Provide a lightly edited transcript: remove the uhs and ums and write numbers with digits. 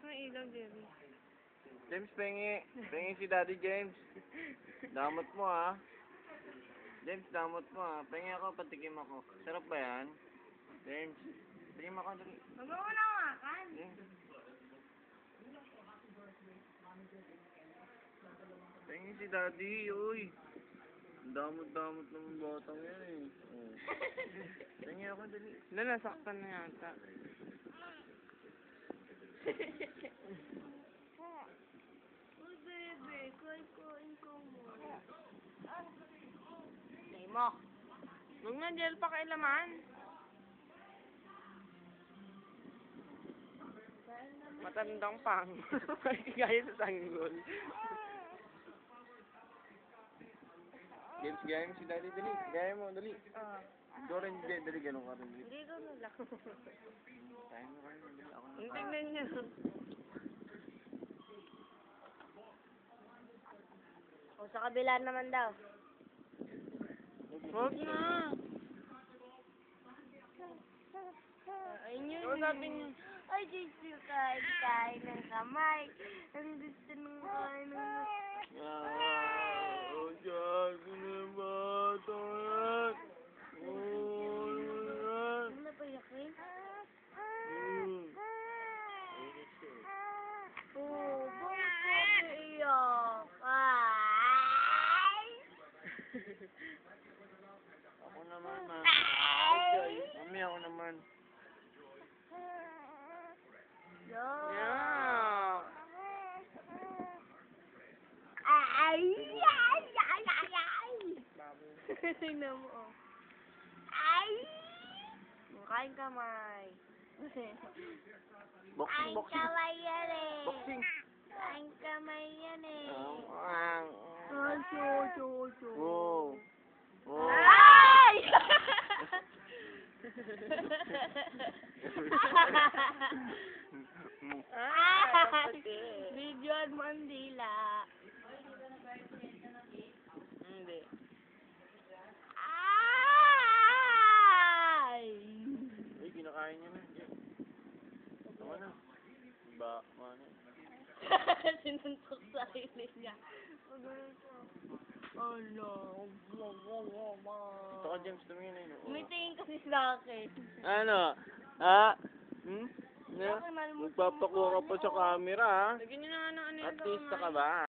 May ilaw, Jerry. James, pengi. Pengi si Daddy James. Damot mo, ha? James, damot mo, ha? Pengi ako, patikim ako. Sarap ba yan? James, patikim ako. Dali. Huwag mo na hawakan. James. Pengi si Daddy, uy. Damot-damot naman batang yan, eh. Oh. Pengi ako, dali. Nasaktan na yata. Uy, bebe, kain ko muna. Hindi mo. Huwag na, Jel, pakailaman. Matandang pang. Gaya sa sanggol. James, gaya mo si Daddy, dali. Gaya mo, dali. Doon rin, dali, ganun ka rin. Hindi ko na lang. Kaya mo rin, dali. Ako na. Ang tingnan niyo. O, sa kabila naman daw. Huwag na. Ayun yun. Ano sabi niyo? Ay, gusto kain ng kamay. Ang gusto ng kain ng... Oh, Diyos, ano yung bata yan? Oh, Ano na pa yakin? Oh, bakit ko iyak? Ay! Ako naman, ma. Mami, ako naman. Yeah. Ay! Ay! Ay! Ay! Ay! Tingnan mo, oh. Ay! Kain kamay. Boxing, Kain boxing. kamay yan eh. Boxing. Kain kamay yan eh. Oh. Oh. Ay! Ay! Videoan mo ang dila. Hindi. Ay! Ay, kinakain niya na. Tama na. Ba, mana. Sinuntok sa ilis niya. Ano? Ito ka, James, tumingin na yun. Umitingin kasi sa akin. Ano? Ha? Hmm? Bakit mahal mo Magpapakuha ka pa sa camera, ha? Lagyan niyo na nga ng ano yan sa Artista kamay. ka ba?